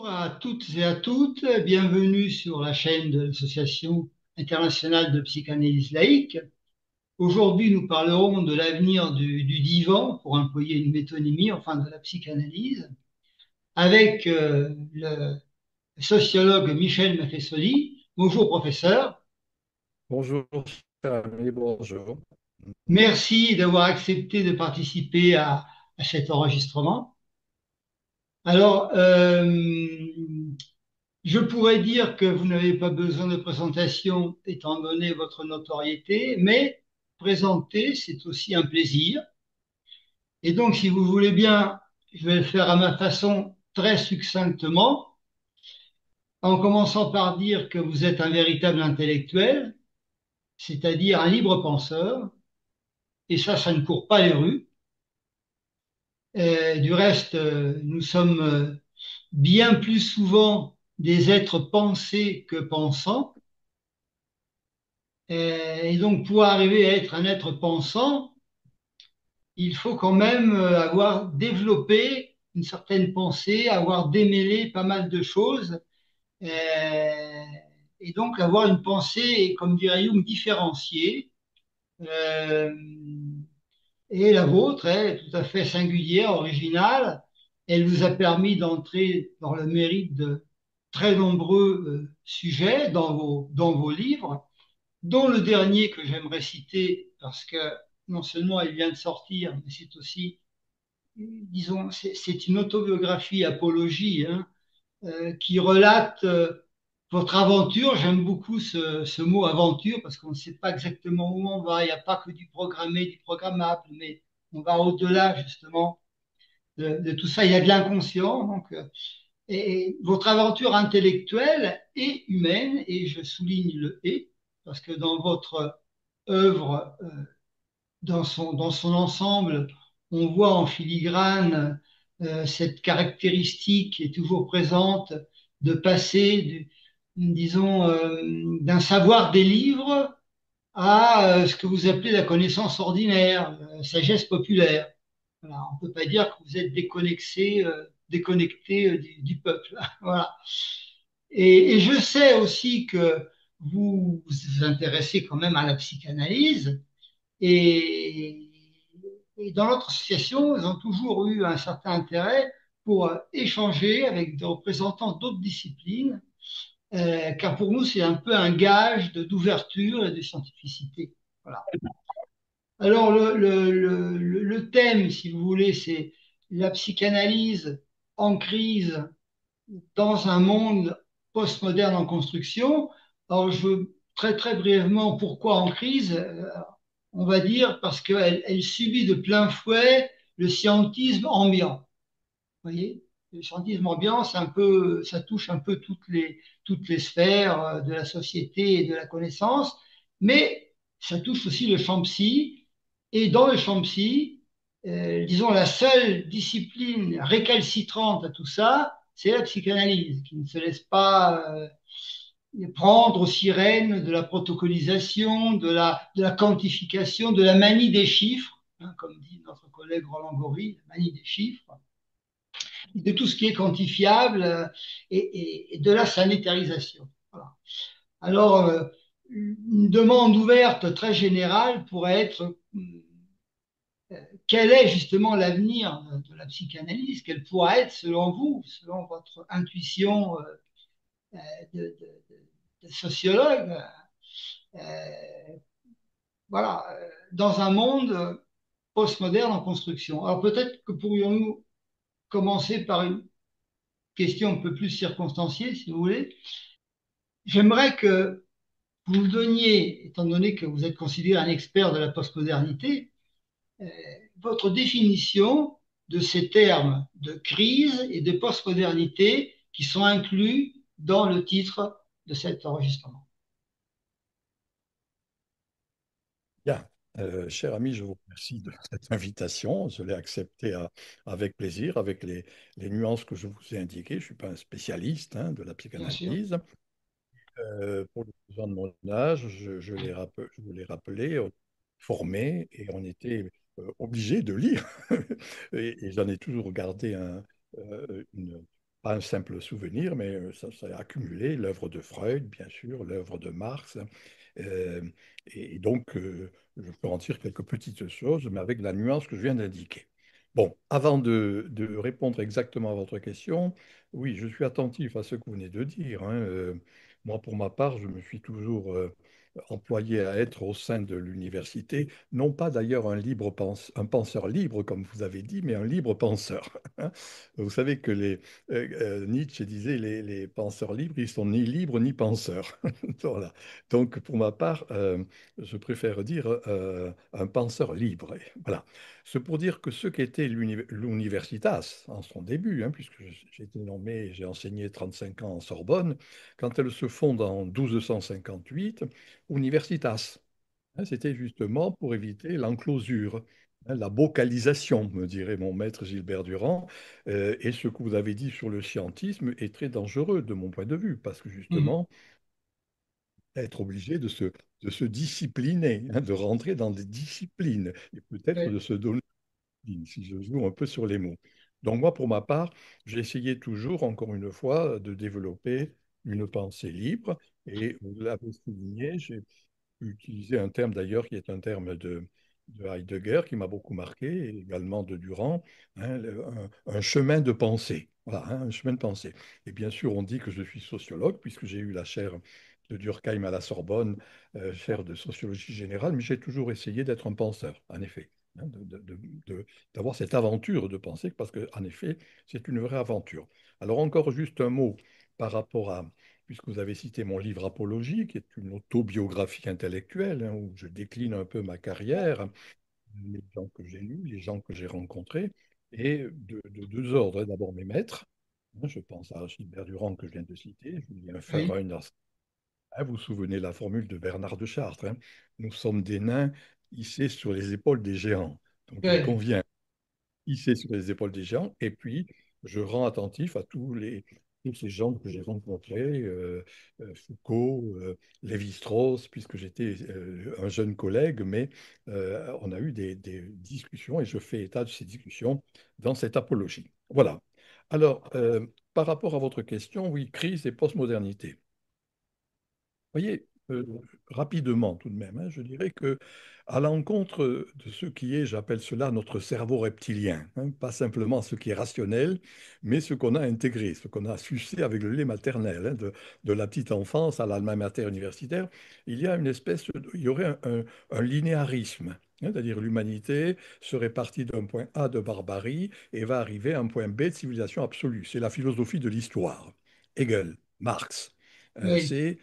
Bonjour à toutes et à toutes, bienvenue sur la chaîne de l'Association internationale de psychanalyse laïque. Aujourd'hui, nous parlerons de l'avenir du divan, pour employer une métonymie, enfin de la psychanalyse, avec le sociologue Michel Maffesoli. Bonjour professeur, Bonjour, cher ami, bonjour. merci d'avoir accepté de participer à cet enregistrement. Alors, je pourrais dire que vous n'avez pas besoin de présentation étant donné votre notoriété, mais présenter, c'est aussi un plaisir. Et donc, si vous voulez bien, je vais le faire à ma façon très succinctement, en commençant par dire que vous êtes un véritable intellectuel, c'est-à-dire un libre penseur, et ça ne court pas les rues. Du reste, nous sommes bien plus souvent des êtres pensés que pensants. Et donc, pour arriver à être un être pensant, il faut quand même avoir développé une certaine pensée, avoir démêlé pas mal de choses, euh, et donc avoir une pensée, comme dirait Jung, différenciée. Euh, et la vôtre est tout à fait singulière, originale. Elle vous a permis d'entrer dans le mérite de très nombreux sujets dans vos livres, dont le dernier que j'aimerais citer, parce que non seulement il vient de sortir, mais c'est aussi, disons, c'est une autobiographie apologie, hein, qui relate votre aventure. J'aime beaucoup ce mot aventure, parce qu'on ne sait pas exactement où on va. Il n'y a pas que du programmé, du programmable, mais on va au-delà justement de tout ça. Il y a de l'inconscient. Donc, et votre aventure intellectuelle et humaine, et je souligne le et, parce que dans votre œuvre, dans son ensemble, on voit en filigrane cette caractéristique qui est toujours présente de passer, disons, d'un savoir des livres à ce que vous appelez la connaissance ordinaire, la sagesse populaire. Voilà, on ne peut pas dire que vous êtes déconnecté du peuple. Voilà. Et je sais aussi que vous vous intéressez quand même à la psychanalyse. Et, et dans notre association, ils ont toujours eu un certain intérêt pour échanger avec des représentants d'autres disciplines, car pour nous, c'est un peu un gage d'ouverture et de scientificité. Voilà. Alors, le thème, si vous voulez, c'est la psychanalyse en crise dans un monde postmoderne en construction. Alors, très très brièvement, pourquoi en crise? On va dire parce qu'elle subit de plein fouet le scientisme ambiant. Vous voyez? Le scientisme ambiant, c'est un peu, ça touche un peu toutes les sphères de la société et de la connaissance, mais ça touche aussi le champ psy. Et dans le champ psy, disons, la seule discipline récalcitrante à tout ça, c'est la psychanalyse, qui ne se laisse pas prendre aux sirènes de la protocolisation, de la quantification, de la manie des chiffres, hein, comme dit notre collègue Roland Gori, la manie des chiffres, de tout ce qui est quantifiable et de la sanétarisation. Voilà. Alors, une demande ouverte très générale pourrait être quel est justement l'avenir de la psychanalyse? Quel pourrait être, selon vous, selon votre intuition de, de, de sociologue, euh, voilà, dans un monde postmoderne en construction. Alors peut-être que pourrions-nous commencer par une question un peu plus circonstanciée, si vous voulez. J'aimerais que vous me donniez, étant donné que vous êtes considéré un expert de la postmodernité, euh, votre définition de ces termes de crise et de postmodernité qui sont inclus dans le titre de cet enregistrement. Bien, cher ami, je vous remercie de cette invitation. Je l'ai acceptée avec plaisir, avec les nuances que je vous ai indiquées. Je ne suis pas un spécialiste hein, de la Bien sûr. psychanalyse. Pour les besoins de mon âge, je vous l'ai rappelé, formé, et on était obligé de lire. Et j'en ai toujours gardé une pas un simple souvenir, mais ça a accumulé l'œuvre de Freud, bien sûr, l'œuvre de Marx. euh, et donc, je peux en dire quelques petites choses, mais avec la nuance que je viens d'indiquer. Bon, avant de répondre exactement à votre question, oui, je suis attentif à ce que vous venez de dire, hein. Moi, pour ma part, je me suis toujours employé à être au sein de l'université, non pas d'ailleurs un penseur libre, comme vous avez dit, mais un libre penseur. Vous savez que Nietzsche disait les penseurs libres, ils sont ni libres ni penseurs. Voilà. Donc, pour ma part, je préfère dire un penseur libre. Et voilà. C'est pour dire que ce qu'était l'universitas en son début, hein, puisque j'ai été nommé, j'ai enseigné 35 ans en Sorbonne, quand elle se fonde en 1258, universitas. Hein, c'était justement pour éviter l'enclosure, hein, la vocalisation, me dirait mon maître Gilbert Durand. Et ce que vous avez dit sur le scientisme est très dangereux de mon point de vue, parce que Mm. justement, être obligé de se discipliner, hein, de rentrer dans des disciplines, et peut-être Ouais. de se donner, si je joue un peu sur les mots. Donc moi, pour ma part, j'ai essayé toujours, encore une fois, de développer une pensée libre, et vous l'avez souligné, j'ai utiliser un terme d'ailleurs qui est un terme de Heidegger qui m'a beaucoup marqué, et également de Durand, hein, un chemin de pensée. Voilà, hein, un chemin de pensée. Et bien sûr, on dit que je suis sociologue, puisque j'ai eu la chaire de Durkheim à la Sorbonne, chaire de sociologie générale, mais j'ai toujours essayé d'être un penseur, en effet, hein, d'avoir cette aventure de penser, parce qu'en effet, c'est une vraie aventure. Alors encore juste un mot par rapport à, puisque vous avez cité mon livre Apologie, qui est une autobiographie intellectuelle, hein, où je décline un peu ma carrière, les gens que j'ai lus, les gens que j'ai rencontrés, et de deux ordres, hein. D'abord mes maîtres, hein, je pense à Gilbert Durand que je viens de citer, Julien Oui, Ferreun, hein, vous vous souvenez de la formule de Bernard de Chartres, hein, nous sommes des nains hissés sur les épaules des géants. Donc il ouais, convient hisser sur les épaules des gens. Et puis, je rends attentif à tous ces gens que j'ai rencontrés, Foucault, Lévi-Strauss, puisque j'étais un jeune collègue, mais on a eu des discussions et je fais état de ces discussions dans cette apologie. Voilà. Alors, par rapport à votre question, oui, crise et postmodernité. Voyez, rapidement tout de même, hein, je dirais que à l'encontre de ce qui est, j'appelle cela notre cerveau reptilien, hein, pas simplement ce qui est rationnel, mais ce qu'on a intégré, ce qu'on a sucé avec le lait maternel, hein, de la petite enfance à l'alma mater universitaire, il y a une il y aurait un linéarisme. Hein, c'est-à-dire l'humanité serait partie d'un point A de barbarie et va arriver à un point B de civilisation absolue. C'est la philosophie de l'histoire. Hegel, Marx. oui, C'est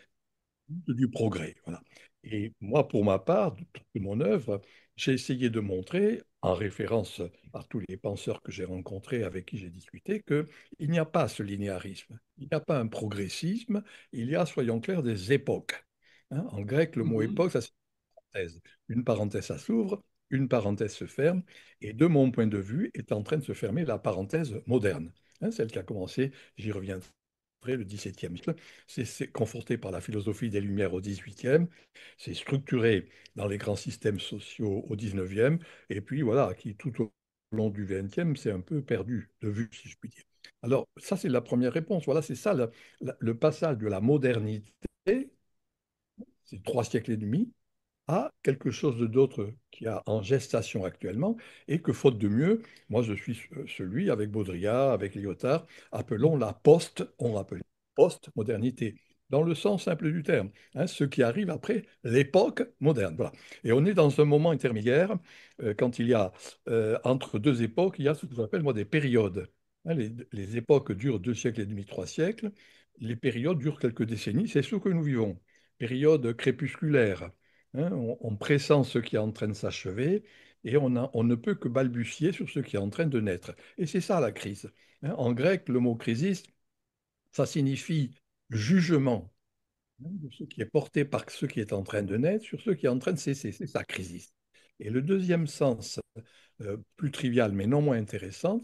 du progrès. Voilà. Et moi, pour ma part, de toute mon œuvre, j'ai essayé de montrer, en référence à tous les penseurs que j'ai rencontrés, avec qui j'ai discuté, qu'il n'y a pas ce linéarisme, il n'y a pas un progressisme, il y a, soyons clairs, des époques. Hein, en grec, le mot mhm, époque, ça c'est une parenthèse. Une parenthèse, ça s'ouvre, une parenthèse se ferme, et de mon point de vue, est en train de se fermer la parenthèse moderne, hein, celle qui a commencé, j'y reviendrai, le XVIIe siècle. C'est conforté par la philosophie des Lumières au XVIIIe, c'est structuré dans les grands systèmes sociaux au XIXe, et puis voilà, qui tout au long du XXe s'est un peu perdu de vue, si je puis dire. Alors, ça, c'est la première réponse. Voilà, c'est ça le passage de la modernité, c'est 3 siècles et demi, à quelque chose d'autre qui a en gestation actuellement et que, faute de mieux, moi je suis celui avec Baudrillard, avec Lyotard, appelons on l'appelle post-modernité, dans le sens simple du terme, hein, ce qui arrive après l'époque moderne. Voilà. Et on est dans un moment intermédiaire, quand il y a, entre deux époques, il y a ce que j'appelle moi des périodes. Hein, les époques durent 2 siècles et demi, 3 siècles, les périodes durent quelques décennies, c'est ce que nous vivons. Période crépusculaire. Hein, on pressent ce qui est en train de s'achever et on ne peut que balbutier sur ce qui est en train de naître. Et c'est ça la crise. Hein, en grec, le mot crisis, ça signifie jugement, hein, de ce qui est porté par ce qui est en train de naître sur ce qui est en train de cesser. C'est ça, crisis. Et le deuxième sens, plus trivial mais non moins intéressant,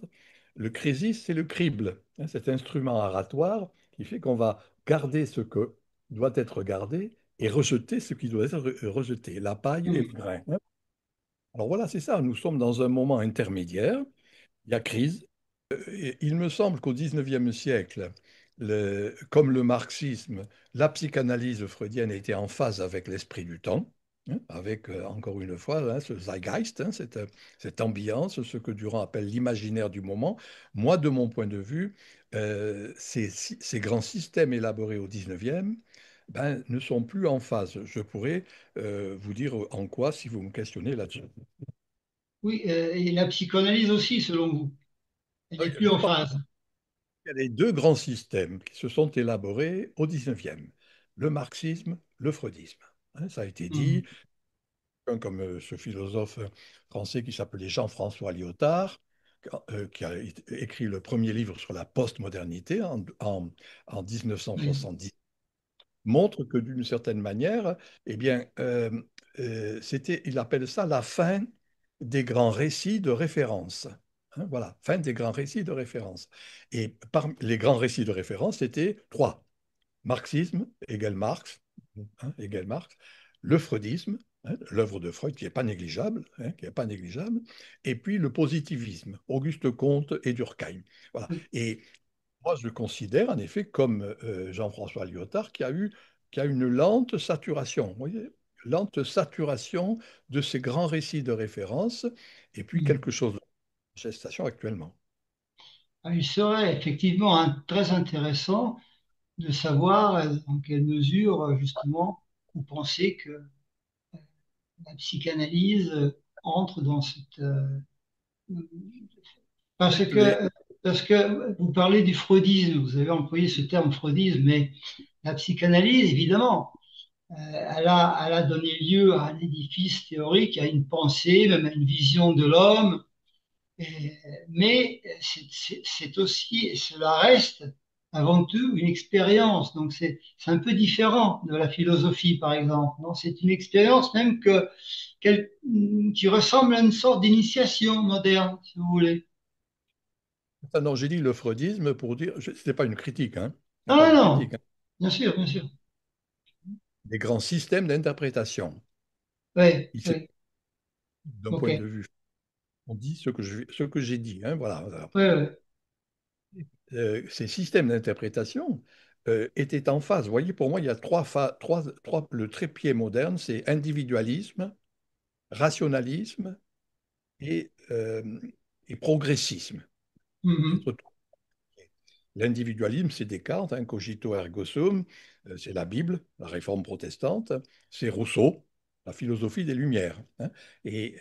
le crisis, c'est le crible, hein, cet instrument aratoire qui fait qu'on va garder ce que doit être gardé et rejeter ce qui doit être rejeté, la paille et le mhm. grain. Alors voilà, c'est ça, nous sommes dans un moment intermédiaire, il y a crise, Il me semble qu'au XIXe siècle, comme le marxisme, la psychanalyse freudienne était en phase avec l'esprit du temps, hein, avec, encore une fois, hein, ce zeitgeist, hein, cette ambiance, ce que Durand appelle l'imaginaire du moment. Moi, de mon point de vue, ces grands systèmes élaborés au XIXe ben, ne sont plus en phase. Je pourrais vous dire en quoi si vous me questionnez là-dessus. Oui, et la psychanalyse aussi, selon vous, elle est plus Je en pense phase. Il y a les deux grands systèmes qui se sont élaborés au XIXe, le marxisme, le freudisme. Hein, ça a été dit, Mhm. comme ce philosophe français qui s'appelait Jean-François Lyotard, qui a écrit le premier livre sur la postmodernité en Oui, 1970, montre que d'une certaine manière, eh bien, il appelle ça la fin des grands récits de référence. Hein, voilà, fin des grands récits de référence. Et parmi les grands récits de référence, c'était trois. Marxisme égale Marx, hein, égale Marx, le freudisme, hein, l'œuvre de Freud qui n'est pas négligeable, hein, qui est pas négligeable, et puis le positivisme, Auguste Comte et Durkheim. Voilà. oui, Et moi, je considère en effet, comme Jean-François Lyotard, qu'il y a une lente saturation, vous voyez, lente saturation de ces grands récits de référence, et puis mhm. quelque chose de gestation actuellement. Ah, il serait effectivement très intéressant de savoir dans quelle mesure, justement, vous pensez que la psychanalyse entre dans cette... En parce fait, que, parce que vous parlez du freudisme, vous avez employé ce terme freudisme, mais la psychanalyse, évidemment, elle a donné lieu à un édifice théorique, à une pensée, même à une vision de l'homme. Mais c'est aussi, et cela reste avant tout une expérience. Donc c'est un peu différent de la philosophie, par exemple. Non, c'est une expérience même qu'elle- qui ressemble à une sorte d'initiation moderne, si vous voulez. non, j'ai dit le freudisme pour dire, ce n'est pas une critique, hein, ce n'est pas Ah une non, critique, hein, bien sûr, bien sûr. des grands systèmes d'interprétation. Oui, Il s'est- oui, D'un ok. point de vue, on dit ce que j'ai dit, hein, voilà. Voilà. Oui, oui, Ces systèmes d'interprétation étaient en phase. Vous voyez, pour moi, il y a le trépied moderne, c'est individualisme, rationalisme et, euh, et progressisme. mhm, Être L'individualisme, c'est Descartes, hein, cogito ergo sum, c'est la Bible, la réforme protestante, c'est Rousseau, la philosophie des Lumières. Hein. Et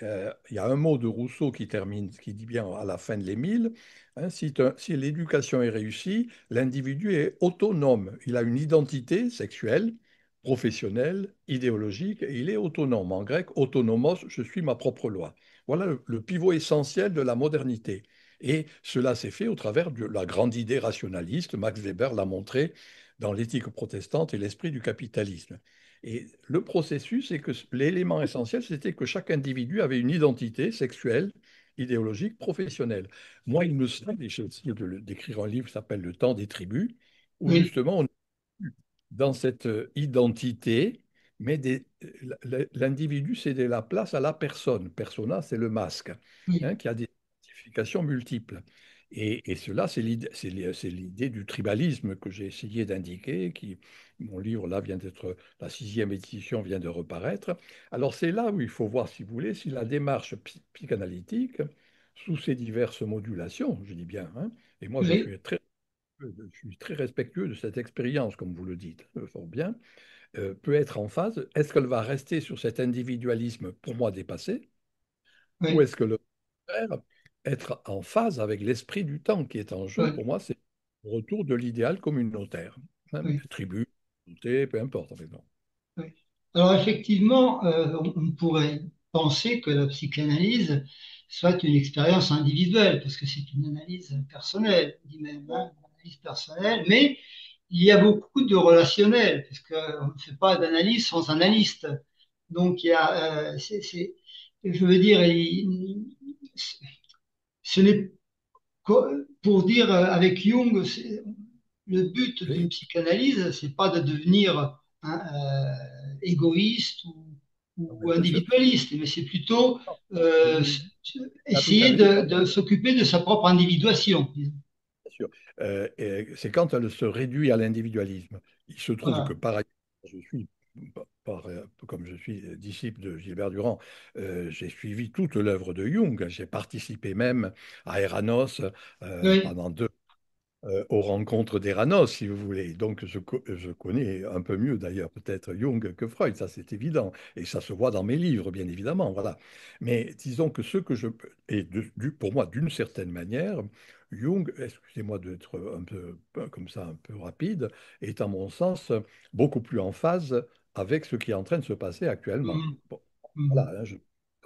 il y a un mot de Rousseau qui termine, qui dit bien à la fin de l'Émile, hein, si l'éducation est réussie, l'individu est autonome. Il a une identité sexuelle, professionnelle, idéologique, et il est autonome. En grec, autonomos, je suis ma propre loi. Voilà le pivot essentiel de la modernité. Et cela s'est fait au travers de la grande idée rationaliste. Max Weber l'a montré dans l'éthique protestante et l'esprit du capitalisme. Et le processus, c'est que l'élément essentiel, c'était que chaque individu avait une identité sexuelle, idéologique, professionnelle. Moi, il me semble, et j'ai essayé d'écrire un livre qui s'appelle Le temps des tribus, où oui, justement, on est dans cette identité, mais l'individu cédait la place à la personne. Persona, c'est le masque, oui, hein, qui a des identifications multiples. Et cela, c'est l'idée du tribalisme que j'ai essayé d'indiquer, mon livre là vient d'être, la sixième édition vient de reparaître. Alors c'est là où il faut voir, si vous voulez, si la démarche psychanalytique, sous ses diverses modulations, je dis bien, hein, et moi oui, je suis très respectueux de cette expérience, comme vous le dites, fort bien, peut être en phase. Est-ce qu'elle va rester sur cet individualisme pour moi dépassé, ou oui, est-ce que le contraire, être en phase avec l'esprit du temps qui est en jeu, oui, pour moi, c'est le retour de l'idéal communautaire, hein, oui. tribu, communauté, peu importe. En fait, non. Oui. Alors effectivement, on pourrait penser que la psychanalyse soit une expérience individuelle, parce que c'est une analyse personnelle, on dit même, hein, une analyse personnelle, mais il y a beaucoup de relationnel, parce qu'on ne fait pas d'analyse sans analyste. Donc il y a, je veux dire, ce n'est pour dire avec Jung, le but d'une Oui, psychanalyse, c'est pas de devenir hein, égoïste ou bien sûr. individualiste, mais c'est plutôt Non, euh, oui, essayer capitaliste, de s'occuper de sa propre individuation, disons. bien sûr. Et c'est quand elle se réduit à l'individualisme. Il se trouve que Voilà. par ailleurs, je suis, comme je suis disciple de Gilbert Durand, j'ai suivi toute l'œuvre de Jung. J'ai participé même à Eranos Oui, pendant aux rencontres d'Eranos, si vous voulez. Donc, je connais un peu mieux, d'ailleurs, peut-être Jung que Freud, ça c'est évident. Et ça se voit dans mes livres, bien évidemment. Voilà. Mais disons que ce que je peux, et pour moi, d'une certaine manière, Jung, excusez-moi d'être un peu comme ça, un peu rapide, est à mon sens beaucoup plus en phase avec ce qui est en train de se passer actuellement. mhm, Bon, mhm. voilà, hein,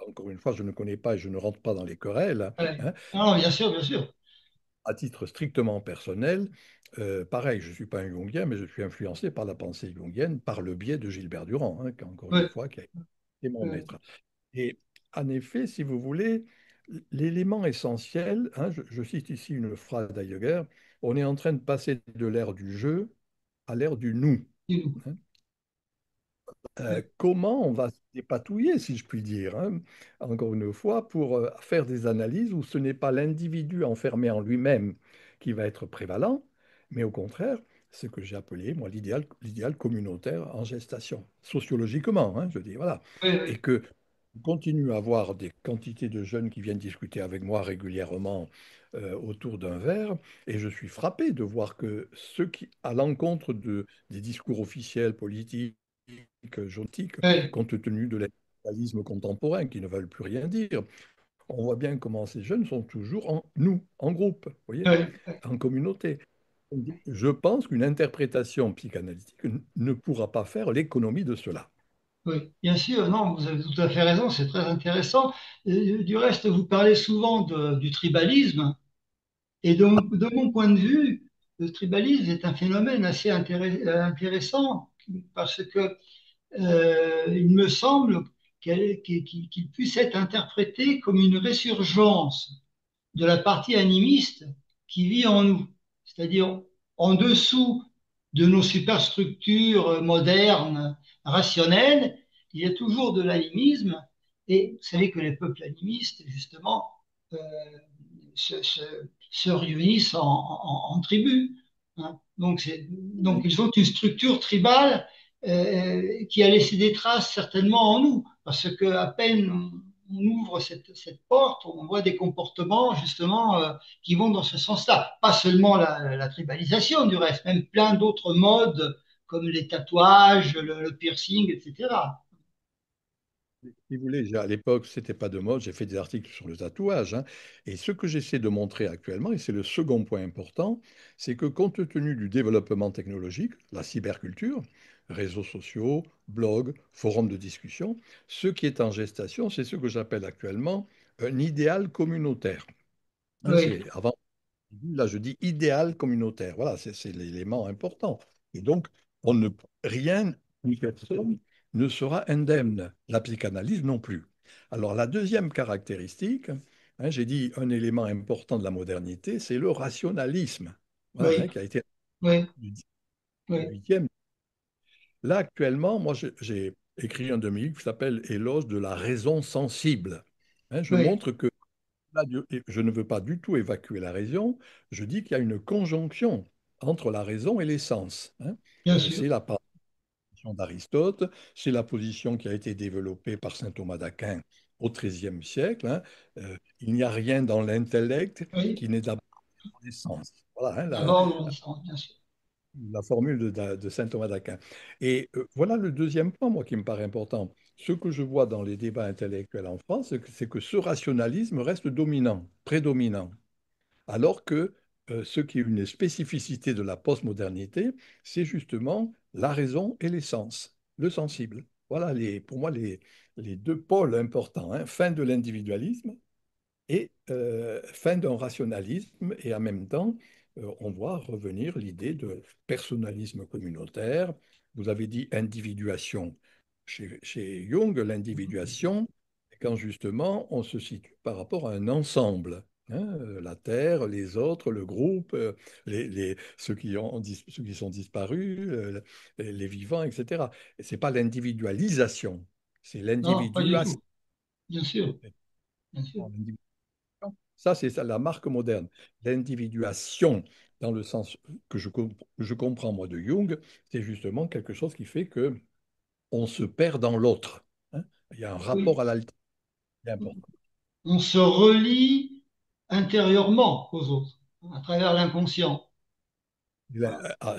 encore une fois, je ne connais pas et je ne rentre pas dans les querelles, Ouais. hein. Non, bien sûr, bien sûr. À titre strictement personnel, pareil, je ne suis pas un Jungien, mais je suis influencé par la pensée jungienne par le biais de Gilbert Durand, hein, qui, encore une Oui, fois, qui a été mon oui, maître. Et en effet, si vous voulez, l'élément essentiel, hein, je cite ici une phrase d'Heidegger, on est en train de passer de l'ère du jeu à l'ère du nous, dis-nous. hein. Oui, Comment on va se dépatouiller, si je puis dire, hein, encore une fois, pour faire des analyses où ce n'est pas l'individu enfermé en lui-même qui va être prévalent, mais au contraire, ce que j'ai appelé, moi, l'idéal communautaire en gestation, sociologiquement, hein, je dis, voilà. oui, Et oui, que je continue à avoir des quantités de jeunes qui viennent discuter avec moi régulièrement autour d'un verre, et je suis frappé de voir que ceux qui, à l'encontre des discours officiels politiques, géotique, oui, compte tenu de l'individualisme contemporain qui ne veulent plus rien dire. On voit bien comment ces jeunes sont toujours en nous, en groupe, vous voyez, oui, oui, en communauté. Je pense qu'une interprétation psychanalytique ne pourra pas faire l'économie de cela. oui. Bien sûr, non, vous avez tout à fait raison, c'est très intéressant. Du reste, vous parlez souvent du tribalisme, et donc, de mon point de vue, le tribalisme est un phénomène assez intéressant parce que il me semble qu'il puisse être interprété comme une résurgence de la partie animiste qui vit en nous, c'est-à-dire en dessous de nos superstructures modernes, rationnelles, il y a toujours de l'animisme, et vous savez que les peuples animistes, justement, euh, se, se, se réunissent en tribus, hein. Donc, ils ont une structure tribale qui a laissé des traces certainement en nous, parce que à peine on ouvre cette porte, on voit des comportements justement qui vont dans ce sens-là. Pas seulement la tribalisation du reste, même plein d'autres modes comme les tatouages, le piercing, etc. Si vous voulez, à l'époque, c'était pas de mode, j'ai fait des articles sur le tatouage, hein. Et ce que j'essaie de montrer actuellement, et c'est le second point important, c'est que compte tenu du développement technologique, la cyberculture, réseaux sociaux, blogs, forums de discussion, ce qui est en gestation, c'est ce que j'appelle actuellement un idéal communautaire, hein. Oui, Avant, là, je dis idéal communautaire. Voilà, c'est l'élément important. Et donc, on ne, rien ni personne ne sera indemne. La psychanalyse non plus. Alors, la deuxième caractéristique, hein, j'ai dit un élément important de la modernité, c'est le rationalisme. Voilà, oui, hein, qui a été oui, du oui, 18e. Là, actuellement, moi, j'ai écrit un demi-livre qui s'appelle Éloge de la raison sensible. Hein, je oui, montre que là, je ne veux pas du tout évacuer la raison, je dis qu'il y a une conjonction entre la raison et les sens, hein. bien sûr. C'est la position d'Aristote, c'est la position qui a été développée par saint Thomas d'Aquin au XIIIe siècle, hein. Il n'y a rien dans l'intellect Oui, qui n'est d'abord dans les sens. Voilà, hein, d'abord dans l'essence, bien sûr. la formule de saint Thomas d'Aquin. Et voilà le deuxième point, moi, qui me paraît important. Ce que je vois dans les débats intellectuels en France, c'est que ce rationalisme reste dominant, prédominant. Alors que ce qui est une spécificité de la postmodernité, c'est justement la raison et l'essence, le sensible. Voilà pour moi les deux pôles importants, hein. Fin de l'individualisme et fin d'un rationalisme, et en même temps, on voit revenir l'idée de personnalisme communautaire. Vous avez dit individuation. Chez Jung, l'individuation, c'est quand justement on se situe par rapport à un ensemble, hein, la Terre, les autres, le groupe, ceux qui sont disparus, les vivants, etc. Et ce n'est pas l'individualisation. C'est Non, pas du l'individuation. tout. Bien sûr, bien sûr. Ça, c'est ça, la marque moderne. L'individuation, dans le sens je comprends moi de Jung, c'est justement quelque chose qui fait que on se perd dans l'autre, hein. Il y a un rapport Oui. à l'alter important. On se relie intérieurement aux autres, à travers l'inconscient. Voilà. Ah,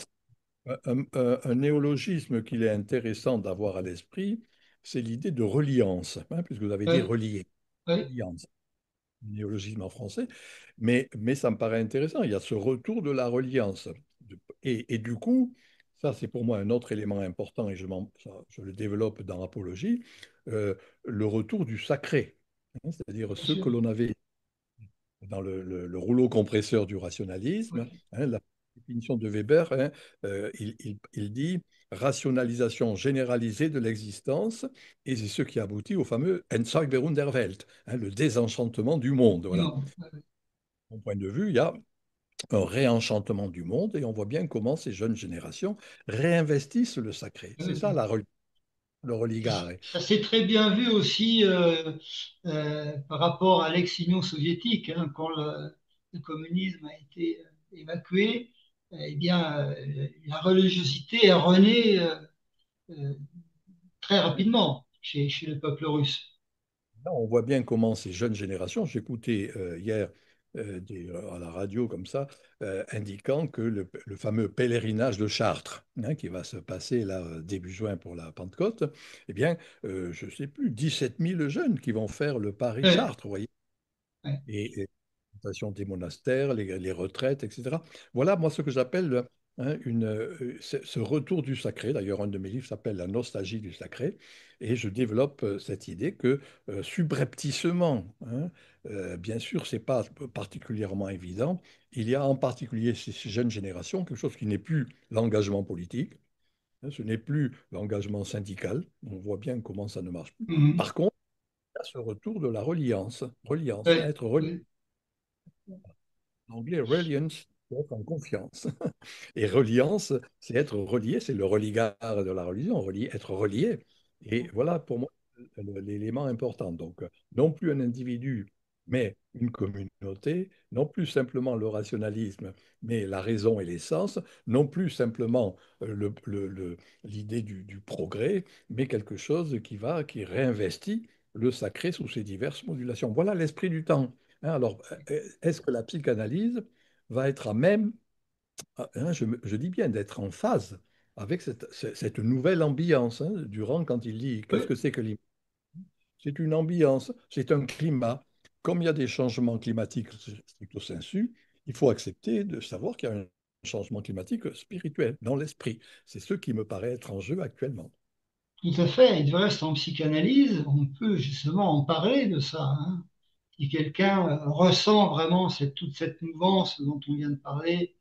un néologisme qu'il est intéressant d'avoir à l'esprit, c'est l'idée de reliance, hein, puisque vous avez dit Oui, relier. oui, Reliance, néologisme en français, mais ça me paraît intéressant. Il y a ce retour de la reliance. Et du coup, ça c'est pour moi un autre élément important, et je le développe dans l'apologie, euh, le retour du sacré, hein, c'est-à-dire bien ce que sûr. l'on avait dans le rouleau compresseur du rationalisme, Oui, hein, la définition de Weber, hein, il dit rationalisation généralisée de l'existence, et c'est ce qui aboutit au fameux Entzauberung der Welt, hein, le désenchantement du monde. Voilà. non, De mon point de vue, il y a un réenchantement du monde, et on voit bien comment ces jeunes générations réinvestissent le sacré. C'est ça oui. le religare. Ça s'est très bien vu aussi par rapport à l'ex-Union soviétique, hein, quand le communisme a été évacué, eh bien, la religiosité a rené euh, très rapidement chez le peuple russe. Là, on voit bien comment ces jeunes générations, j'écoutais hier à la radio comme ça, indiquant que le fameux pèlerinage de Chartres, hein, qui va se passer là début juin pour la Pentecôte, eh bien, je ne sais plus, 17 000 jeunes qui vont faire le Ouais, Paris-Chartres, vous voyez, ouais. et l'implantation des monastères, les retraites, etc. Voilà, moi, ce que j'appelle, hein, ce retour du sacré. D'ailleurs, un de mes livres s'appelle La nostalgie du sacré. Et je développe cette idée que subrepticement, hein, bien sûr, c'est pas particulièrement évident, il y a en particulier chez ces jeunes générations quelque chose qui n'est plus l'engagement politique, hein, ce n'est plus l'engagement syndical. On voit bien comment ça ne marche plus. Mhm. Par contre, il y a ce retour de la reliance, hein, Ouais, être relié. ouais. En anglais, reliance, c'est être en confiance. Et reliance, c'est être relié, c'est le religar de la religion, être relié. Et voilà pour moi l'élément important. Donc, non plus un individu, mais une communauté, non plus simplement le rationalisme, mais la raison et l'essence, non plus simplement l'idée du progrès, mais quelque chose qui réinvestit le sacré sous ses diverses modulations. Voilà l'esprit du temps. Hein, alors, est-ce que la psychanalyse va être à même, hein, je dis bien d'être en phase avec cette nouvelle ambiance, hein, Durand, quand il dit qu'est-ce Ouais, que c'est que l'image? C'est une ambiance, c'est un climat. Comme il y a des changements climatiques stricto sensu, il faut accepter de savoir qu'il y a un changement climatique spirituel dans l'esprit. C'est ce qui me paraît être en jeu actuellement. tout à fait. Et du reste, en psychanalyse, on peut justement en parler de ça, hein. Si quelqu'un ressent vraiment toute cette mouvance dont on vient de parler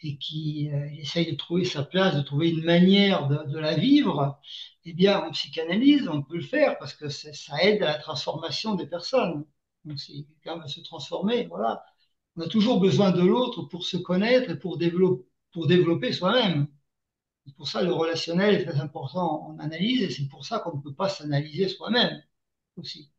et qui essaye de trouver sa place, de trouver une manière de la vivre, eh bien, en psychanalyse, on peut le faire parce que ça aide à la transformation des personnes. Donc, si quelqu'un veut se transformer, voilà. On a toujours besoin de l'autre pour se connaître et pour développer soi-même. C'est pour ça que le relationnel est très important en analyse et c'est pour ça qu'on ne peut pas s'analyser soi-même aussi.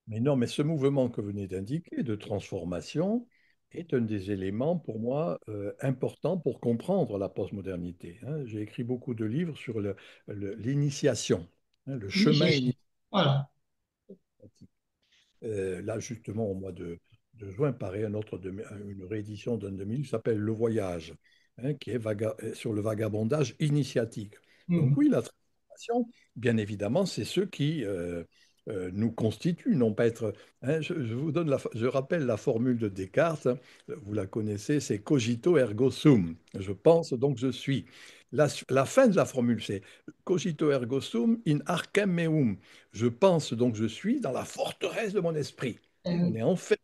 Mais non, mais ce mouvement que vous venez d'indiquer de transformation est un des éléments pour moi importants pour comprendre la postmodernité, hein. J'ai écrit beaucoup de livres sur l'initiation, hein, le chemin L'initiation. initiatique. Voilà. Là, justement, au mois de juin, paraît une réédition d'un de mes livres qui s'appelle Le Voyage, hein, qui est sur le vagabondage initiatique. Donc Mhm. oui, la transformation, bien évidemment, c'est ce qui nous constitue, non pas être... hein, je vous donne je rappelle la formule de Descartes, hein, vous la connaissez, c'est cogito ergo sum. Je pense, donc je suis. La fin de la formule, c'est cogito ergo sum in archem meum. Je pense donc je suis dans la forteresse de mon esprit. Hein, on Euh, est en fait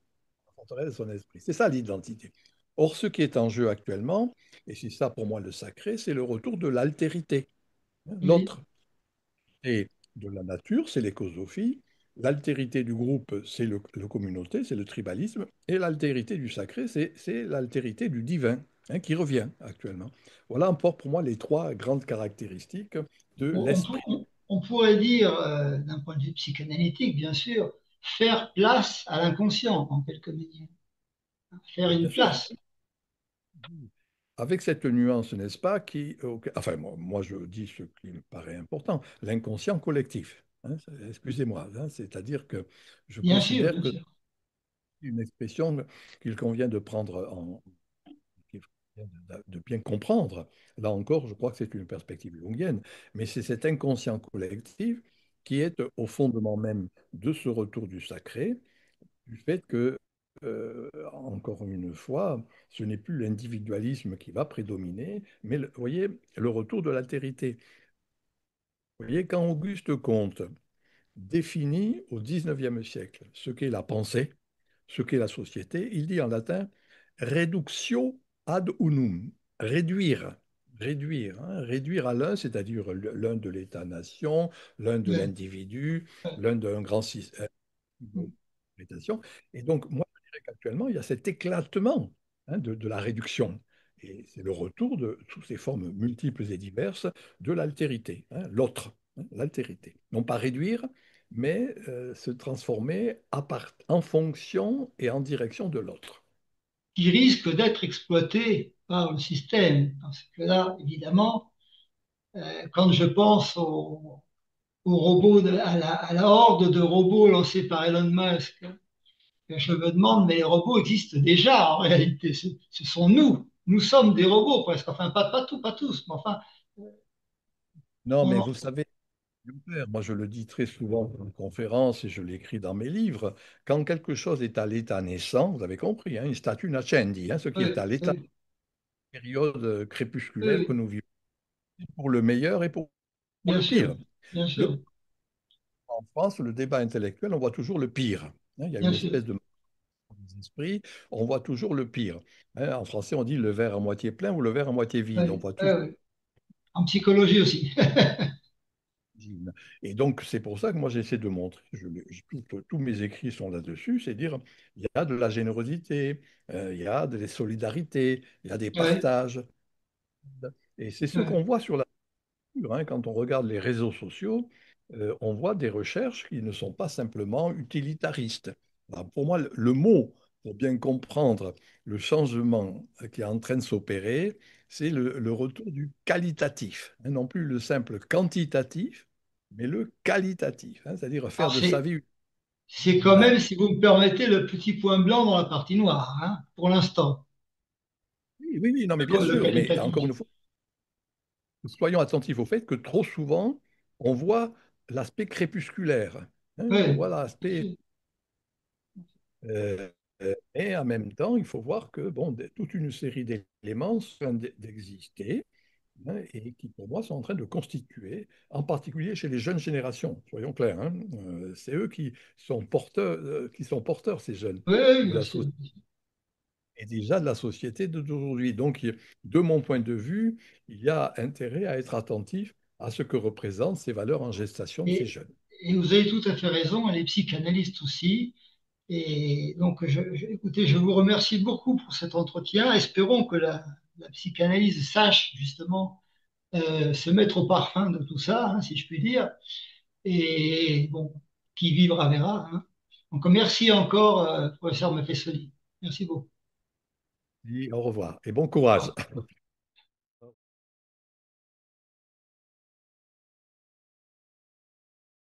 dans la forteresse de son esprit. C'est ça l'identité. Or, ce qui est en jeu actuellement, et c'est ça pour moi le sacré, c'est le retour de l'altérité, hein. oui, L'autre et de la nature, c'est l'écosophie. L'altérité du groupe, c'est le communauté, c'est le tribalisme. Et l'altérité du sacré, c'est l'altérité du divin, hein, qui revient actuellement. Voilà pour moi les trois grandes caractéristiques de on, l'esprit. on pourrait dire, d'un point de vue psychanalytique, bien sûr, faire place à l'inconscient, en quelque manière. Faire Et une bien sûr, place. avec cette nuance, n'est-ce pas, enfin, moi, je dis ce qui me paraît important, l'inconscient collectif. Hein, excusez-moi, hein, c'est-à-dire que je Bien sûr, considère bien que sûr. c'est une expression qu'il convient de prendre qu'il convient de bien comprendre. Là encore, je crois que c'est une perspective jungienne, mais c'est cet inconscient collectif qui est au fondement même de ce retour du sacré, du fait que, encore une fois, ce n'est plus l'individualisme qui va prédominer, mais, vous voyez, le retour de l'altérité. Vous voyez, quand Auguste Comte définit au XIXe siècle ce qu'est la pensée, ce qu'est la société, il dit en latin reductio ad unum, réduire. Réduire, hein, réduire à l'un, c'est-à-dire l'un de l'État-nation, l'un de Ouais, l'individu, ouais. l'un d'un grand système d'interprétation. Et donc, moi, je dirais qu'actuellement, il y a cet éclatement, hein, de la réduction. Et c'est le retour de toutes ces formes multiples et diverses de l'altérité, hein, l'autre, hein, l'altérité. Non pas réduire, mais se transformer en fonction et en direction de l'autre. Qui risque d'être exploité par le système. Parce que là, évidemment, quand je pense aux robots, à la horde de robots lancés par Elon Musk, je me demande, mais les robots existent déjà en réalité. Ce sont nous. Nous sommes des robots presque. Enfin, pas tous, mais enfin, Non, on mais en- vous savez, moi je le dis très souvent en conférence et je l'écris dans mes livres, quand quelque chose est à l'état naissant, vous avez compris, hein, une statue nascendi, hein, ce qui est oui, à l'état oui, période oui, crépusculaire que oui, nous vivons, pour le meilleur et pour bien le sûr, pire. bien Le, sûr, En France, le débat intellectuel, on voit toujours le pire. Hein, il y a bien une sûr. espèce de esprit, on voit toujours le pire. Hein, en français, on dit le verre à moitié plein ou le verre à moitié vide. On Oui, voit oui, toujours. oui. En psychologie aussi. Et donc, c'est pour ça que moi, j'essaie de montrer, tous mes écrits sont là-dessus, c'est dire, il y a de la générosité, il y a des solidarités, il y a des Oui, partages. Et c'est ce oui. qu'on voit sur la hein. Quand on regarde les réseaux sociaux, on voit des recherches qui ne sont pas simplement utilitaristes. Alors, pour moi, le mot, pour bien comprendre le changement qui est en train de s'opérer, c'est le retour du qualitatif, hein, non plus le simple quantitatif, mais le qualitatif, hein, c'est-à-dire faire Alors de sa vie c'est quand même, humaine. si vous me permettez, le petit point blanc dans la partie noire, hein, pour l'instant, Oui, oui, oui, non, mais bien le sûr, mais encore qualitatif. une fois, soyons attentifs au fait que trop souvent, on voit l'aspect crépusculaire, hein, on Oui, voit bien l'aspect. sûr. Euh, et en même temps, il faut voir que bon, toute une série d'éléments sont d'exister, hein, et qui, pour moi, sont en train de constituer, en particulier chez les jeunes générations, soyons clairs, hein, c'est eux qui sont porteurs, ces jeunes, Oui, oui, de bien la sûr. société, et déjà de la société d'aujourd'hui. Donc, de mon point de vue, il y a intérêt à être attentif à ce que représentent ces valeurs en gestation de ces Et, jeunes. et vous avez tout à fait raison, et les psychanalystes aussi. Et donc, écoutez, je vous remercie beaucoup pour cet entretien. Espérons que la psychanalyse sache justement se mettre au parfum de tout ça, hein, si je puis dire. Et bon, qui vivra verra, hein. Donc, merci encore, professeur Maffesoli. Merci beaucoup. Et au revoir et bon courage.